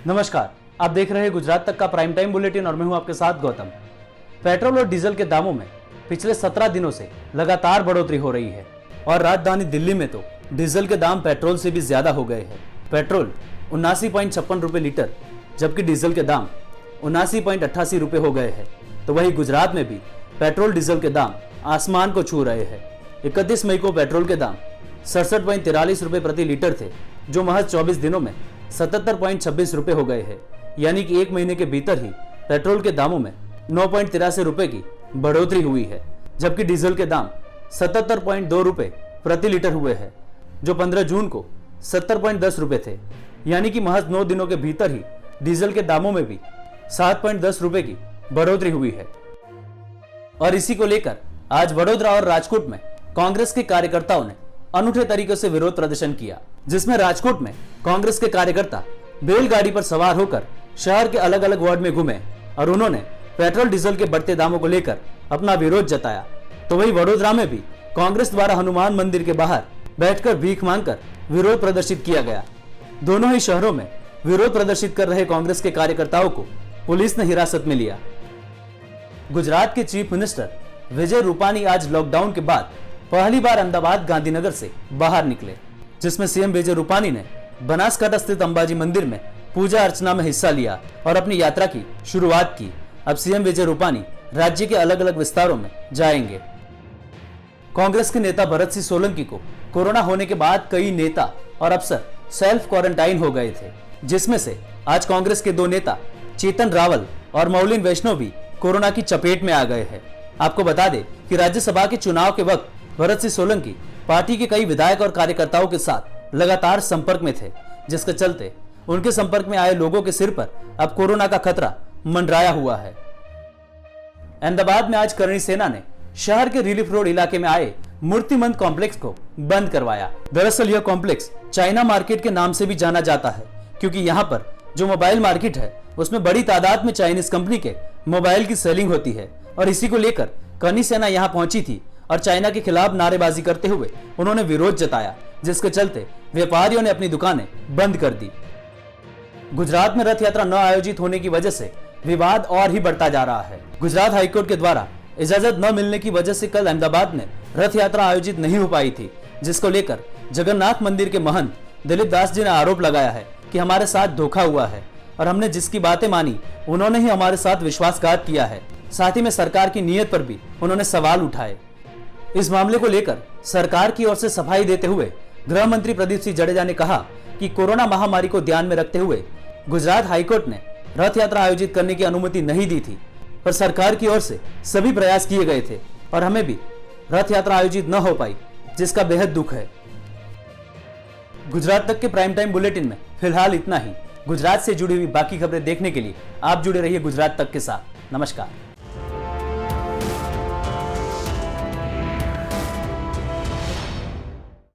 नमस्कार, आप देख रहे हैं गुजरात तक का प्राइम टाइम बुलेटिन और मैं हूं आपके साथ गौतम। पेट्रोल और डीजल के दामों में पिछले 17 दिनों से लगातार बढ़ोतरी हो रही है और राजधानी दिल्ली में तो डीजल के दाम पेट्रोल से भी ज्यादा हो गए हैं। पेट्रोल 79.56 रुपए लीटर, जबकि डीजल के दाम 79.88 रुपए हो गए हैं। तो वहीं गुजरात में भी पेट्रोल डीजल के दाम आसमान को छू रहे हैं। 31 मई को पेट्रोल के दाम 67.43 रुपए प्रति लीटर थे, जो महज 24 दिनों में 77.26 रुपए हो गए हैं। यानी कि एक महीने के भीतर ही पेट्रोल के दामों में 9.83 रुपए की बढ़ोतरी हुई है, जबकि डीजल के दाम 77.2 रुपए प्रति लीटर हुए हैं, जो 15 जून को 70.10 रुपए थे। यानी कि महज 9 दिनों के भीतर ही डीजल के दामों में भी 7.10 रुपए की बढ़ोतरी हुई है। और इसी को लेकर आज वडोदरा और राजकोट में कांग्रेस के कार्यकर्ताओं ने अनूठे तरीके से विरोध प्रदर्शन किया, जिसमें राजकोट में कांग्रेस के कार्यकर्ता बैलगाड़ी पर सवार होकर शहर के अलग अलग वार्ड में घूमे और उन्होंने पेट्रोल डीजल के बढ़ते दामों को लेकर अपना विरोध जताया। तो वहीं वडोदरा में भी कांग्रेस द्वारा हनुमान मंदिर के बाहर बैठकर भीख मांगकर विरोध प्रदर्शित किया गया। दोनों ही शहरों में विरोध प्रदर्शित कर रहे कांग्रेस के कार्यकर्ताओं को पुलिस ने हिरासत में लिया। गुजरात के चीफ मिनिस्टर विजय रूपानी आज लॉकडाउन के बाद पहली बार अहमदाबाद गांधीनगर से बाहर निकले, जिसमें सीएम विजय रूपानी ने बनासकांठा स्थित अंबाजी मंदिर में पूजा अर्चना में हिस्सा लिया और अपनी यात्रा की शुरुआत की। अब सीएम विजय रूपानी राज्य के अलग अलग विस्तारों में जाएंगे। कांग्रेस के नेता भरत सिंह सोलंकी को कोरोना होने के बाद कई नेता और अफसर सेल्फ क्वारंटाइन हो गए थे, जिसमें से आज कांग्रेस के 2 नेता चेतन रावल और मौलिन वैष्णव भी कोरोना की चपेट में आ गए हैं। आपको बता दें कि राज्यसभा के चुनाव के वक्त भरत सिंह सोलंकी पार्टी के कई विधायक और कार्यकर्ताओं के साथ लगातार संपर्क में थे, जिसके चलते उनके संपर्क में आए लोगों के सिर पर अब कोरोना का खतरा मंडराया हुआ है। अहमदाबाद में आज करणी सेना ने शहर के रिलीफ रोड इलाके में आए मूर्तिमंत कॉम्प्लेक्स को बंद करवाया। दरअसल यह कॉम्प्लेक्स चाइना मार्केट के नाम से भी जाना जाता है, क्योंकि यहाँ पर जो मोबाइल मार्केट है उसमें बड़ी तादाद में चाइनीज कंपनी के मोबाइल की सेलिंग होती है। और इसी को लेकर करणी सेना यहाँ पहुंची थी और चाइना के खिलाफ नारेबाजी करते हुए उन्होंने विरोध जताया, जिसके चलते व्यापारियों ने अपनी दुकानें बंद कर दी। गुजरात में रथ यात्रा न आयोजित होने की वजह से विवाद और ही बढ़ता जा रहा है। गुजरात हाईकोर्ट के द्वारा इजाजत न मिलने की वजह से कल अहमदाबाद में रथ यात्रा आयोजित नहीं हो पाई थी, जिसको लेकर जगन्नाथ मंदिर के महंत दिलीप दास जी ने आरोप लगाया है कि हमारे साथ धोखा हुआ है और हमने जिसकी बातें मानी उन्होंने ही हमारे साथ विश्वासघात किया है। साथ ही में सरकार की नीयत पर भी उन्होंने सवाल उठाए। इस मामले को लेकर सरकार की ओर से सफाई देते हुए गृह मंत्री प्रदीप सिंह जडेजा ने कहा कि कोरोना महामारी को ध्यान में रखते हुए गुजरात हाईकोर्ट ने रथ यात्रा आयोजित करने की अनुमति नहीं दी थी, पर सरकार की ओर से सभी प्रयास किए गए थे और हमें भी रथ यात्रा आयोजित न हो पाई, जिसका बेहद दुख है। गुजरात तक के प्राइम टाइम बुलेटिन में फिलहाल इतना ही। गुजरात से जुड़ी हुई बाकी खबरें देखने के लिए आप जुड़े रहिए गुजरात तक के साथ। नमस्कार।